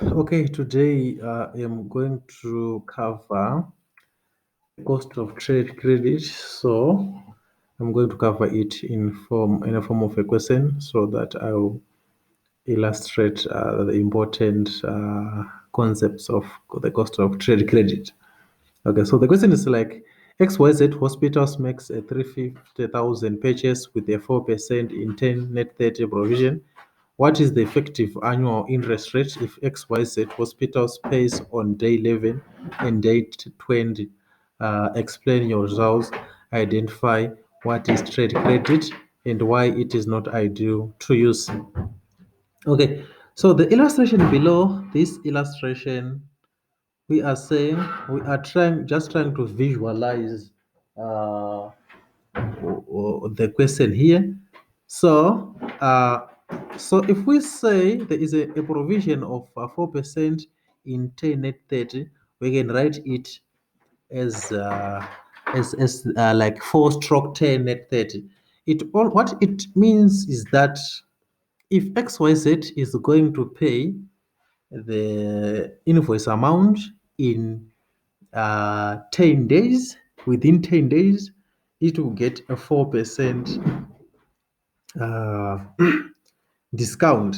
Okay, today I am going to cover the cost of trade credit. So I'm going to cover it in a form of a question so that I'll illustrate the important concepts of the cost of trade credit. Okay, so the question is like XYZ Hospitals makes a 350,000 purchase with a 4% in 10 net 30 provision. What is the effective annual interest rate if XYZ Hospitals pays on day 11 and day 20? Explain your results. Identify what is trade credit and why it is not ideal to use. Okay, so the illustration below this illustration we are saying we are trying to visualize uh, the question here. So, so if we say there is a provision of 4% in 10 net 30, we can write it as like 4 stroke 10 net 30. What it means is that if XYZ is going to pay the invoice amount in 10 days, within 10 days, it will get a 4% uh, discount.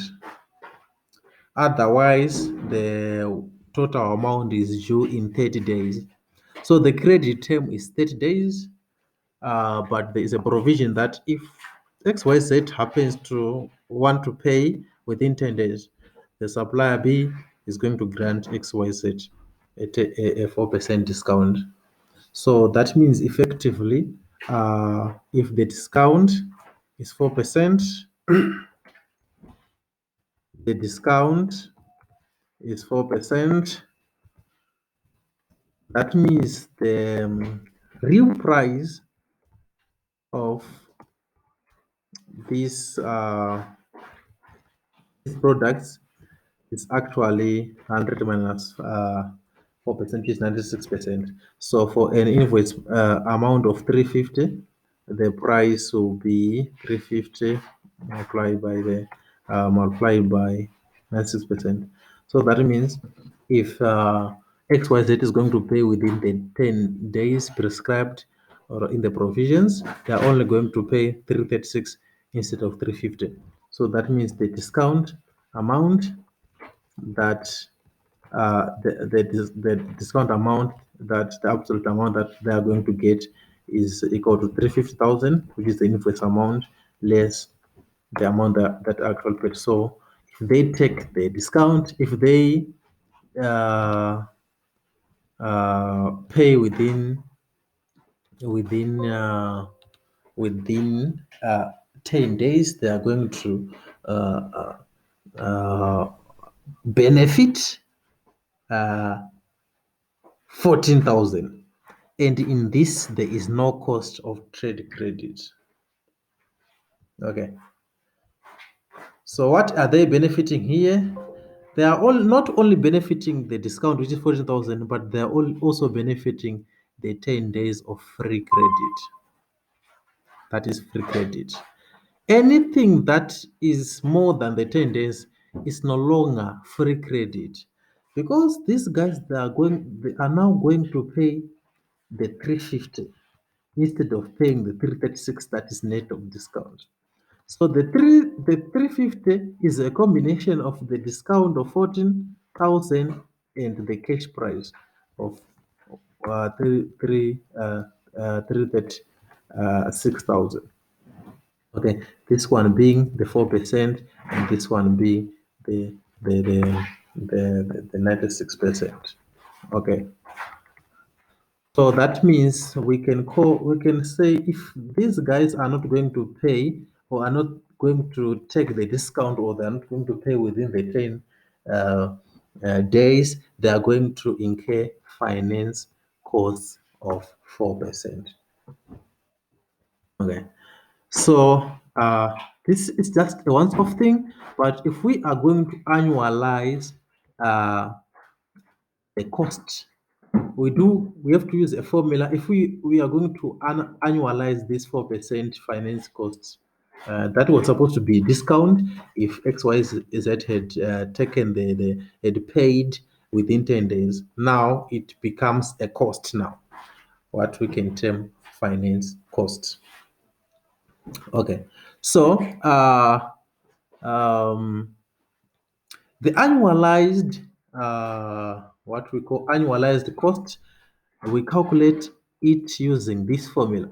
Otherwise, the total amount is due in 30 days. So the credit term is 30 days, but there is a provision that if XYZ happens to want to pay within 10 days, the supplier B is going to grant XYZ a 4% discount. So that means effectively, if the discount is 4%, the discount is 4%. That means the real price of these products is actually 100 minus 4%, which is 96%. So for an invoice amount of 350, the price will be 350 multiplied by 96%. So that means if XYZ is going to pay within the 10 days prescribed or in the provisions, they are only going to pay 336 instead of 350. So that means the discount amount that the discount amount that the absolute amount that they are going to get is equal to 350,000, which is the invoice amount less the amount that actual paid. So if they take the discount, if they uh, pay within uh, within 10 days, they are going to uh, benefit 14,000. And in this, there is no cost of trade credit. Okay. So what are they benefiting here? They are all not only benefiting the discount, which is 14,000, but they are also benefiting the 10 days of free credit. That is free credit. Anything that is more than the 10 days is no longer free credit because these guys they are now going to pay the 350 instead of paying the 336 that is net of discount. So the 350 is a combination of the discount of 14,000 and the cash price of 336,000. Okay, this one being the 4% and this one being the the the 96%. Okay. So that means we can say if these guys are not going to pay or are not going to take the discount or they're not going to pay within the 10 days, they are going to incur finance costs of 4%. Okay. So this is just a once-off thing, but if we are going to annualize uh, the cost, we have to use a formula. If we are going to annualize this 4% finance costs, That was supposed to be discount if XYZ had taken had paid within 10 days. Now it becomes a cost now, what we can term finance cost. Okay, so um, the annualized, what we call annualized cost, we calculate it using this formula.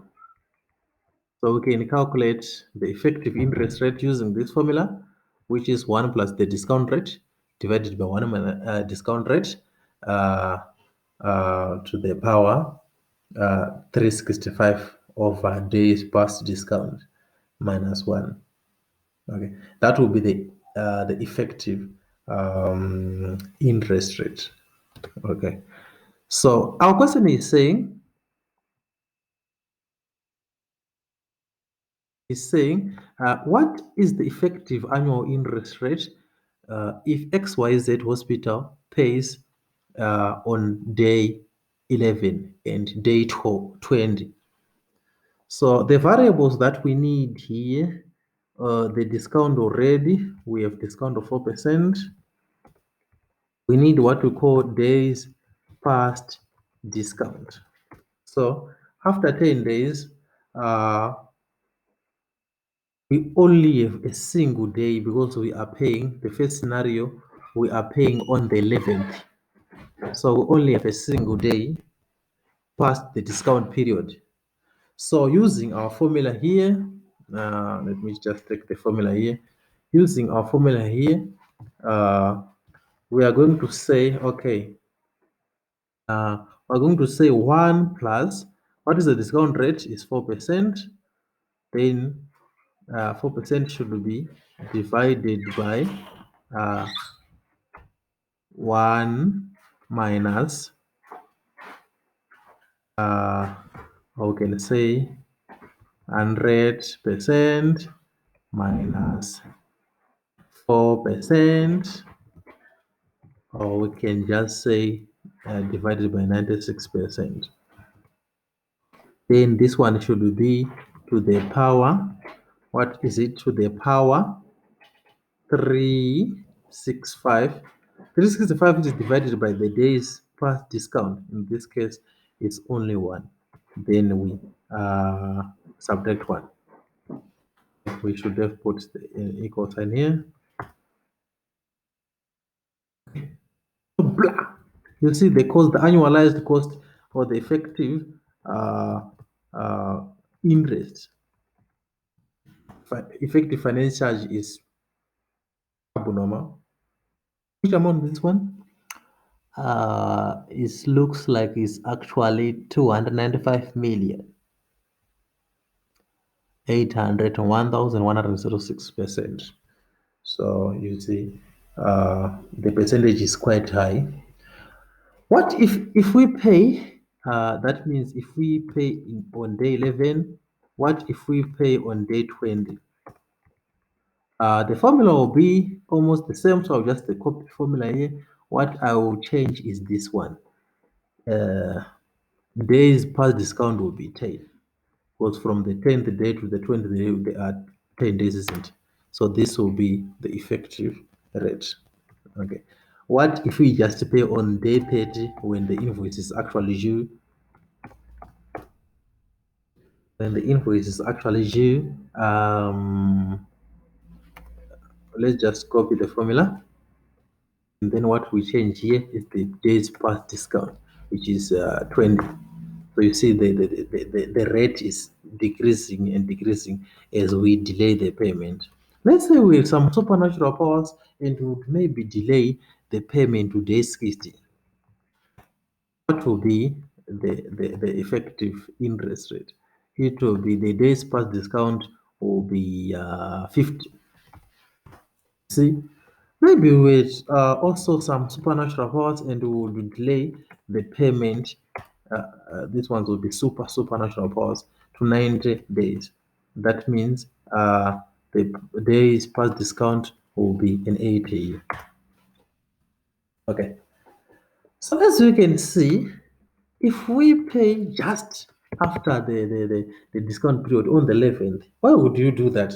So we can calculate the effective interest rate using this formula, which is 1 plus the discount rate divided by 1 discount rate to the power 365 over days past discount minus 1. Okay, that will be the effective interest rate. Okay, so our question is saying what is the effective annual interest rate if XYZ hospital pays on day 11 and day 20. So the variables that we need here, the discount already, we have discount of 4%. We need what we call days past discount. So after 10 days, we only have a single day because we are paying, the first scenario, we are paying on the 11th. So we only have a single day past the discount period. So using our formula here, let me just take the formula here. Using our formula here, we are going to say, okay, we're going to say 1 plus, what is the discount rate? Is 4%. Then 4% should be divided by 1 minus, we can say 100% minus 4%, or we can just say divided by 96%. Then this one should be to the power, what is it, to the power 365. 365 is divided by the days past discount. In this case, it's only 1. Then we subtract 1. We should have put the equal sign here. Blah. You see the cost, the annualized cost or the effective interest. Effective finance charge is abnormal. Which amount is this one? It looks like it's actually 295 million 801,106%. So you see, the percentage is quite high. What if we pay? That means if we pay on day 11, what if we pay on day 20? The formula will be almost the same, so I'll just copy the formula here. What I will change is this one. Days past discount will be 10, because from the 10th day to the 20th day, there are 10 days, isn't it? So this will be the effective rate. Okay. What if we just pay on day 30 when the invoice is actually due? When the invoice is actually due, let's just copy the formula. And then what we change here is the days past discount, which is 20. So you see the rate is decreasing and decreasing as we delay the payment. Let's say we have some supernatural powers and would maybe delay the payment to day 60. What will be the effective interest rate? It will be the days past discount will be 50. See, maybe with also some supernatural powers and we will delay the payment. These ones will be supernatural powers to 90 days. That means the days past discount will be in 80. Okay. So as you can see, if we pay just after the discount period on the 11th, why would you do that?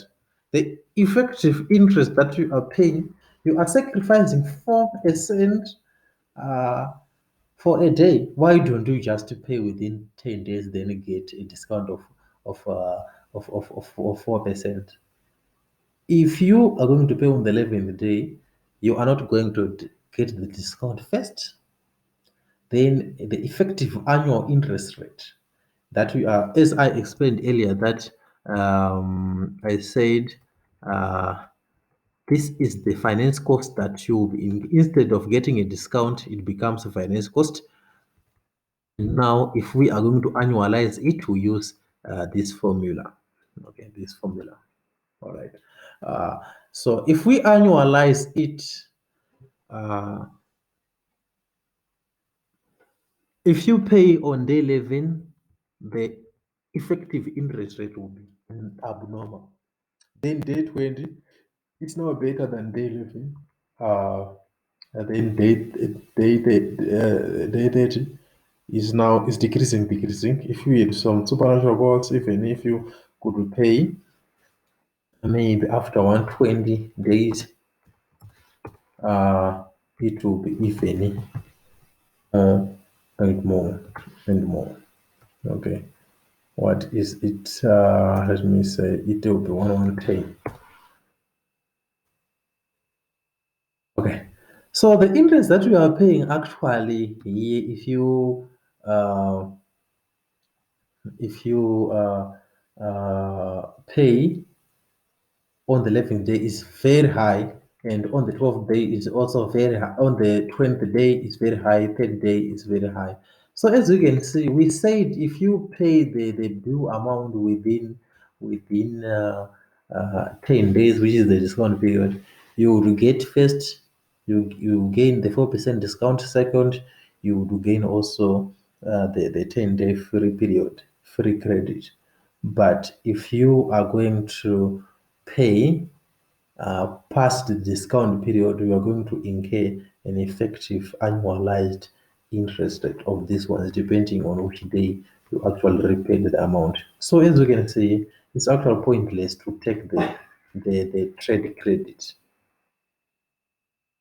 The effective interest that you are paying, you are sacrificing 4% uh, for a day. Why don't you just pay within 10 days, then get a discount of uh, of 4%? If you are going to pay on the 11th day, you are not going to get the discount first. Then the effective annual interest rate that we are, as I explained earlier, that I said this is the finance cost that you, instead of getting a discount, it becomes a finance cost. Now, if we are going to annualize it, we use this formula. Okay, this formula. All right. Uh, so if we annualize it, uh, if you pay on day 11, the effective interest rate will be abnormal. Then day 20, it's now better than day 11. And then day 30 is decreasing. If you had some supernatural gods, even if you could pay maybe after 120 days, uh, it will be even and more and more. Okay. What is it? Let me say it will be 110. Okay. So the interest that we are paying actually here, uh, if you pay on the 11th day is very high, and on the 12th day is also very high. On the 20th day is very high. 3rd day is very high. So as you can see, we said if you pay the due amount within 10 days, which is the discount period, you will get first, you gain the 4% discount. Second, you would gain also the 10-day free period, free credit. But if you are going to pay past the discount period, you are going to incur an effective annualized interest rate of this one, depending on which day you actually repaid the amount. So as you can see, it's actually pointless to take the trade credit.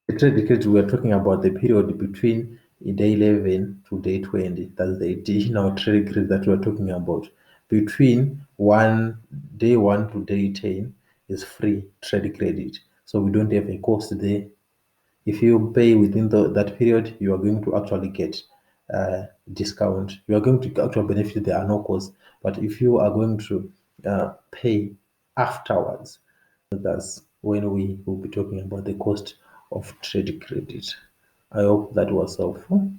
The trade credit, we are talking about the period between day 11 to day 20. That's the additional trade credit that we are talking about. Between day 1 to day 10 is free trade credit. So we don't have a cost there. If you pay within that period, you are going to actually get discount. You are going to actually benefit. There are no costs. But if you are going to pay afterwards, that's when we will be talking about the cost of trade credit. I hope that was helpful.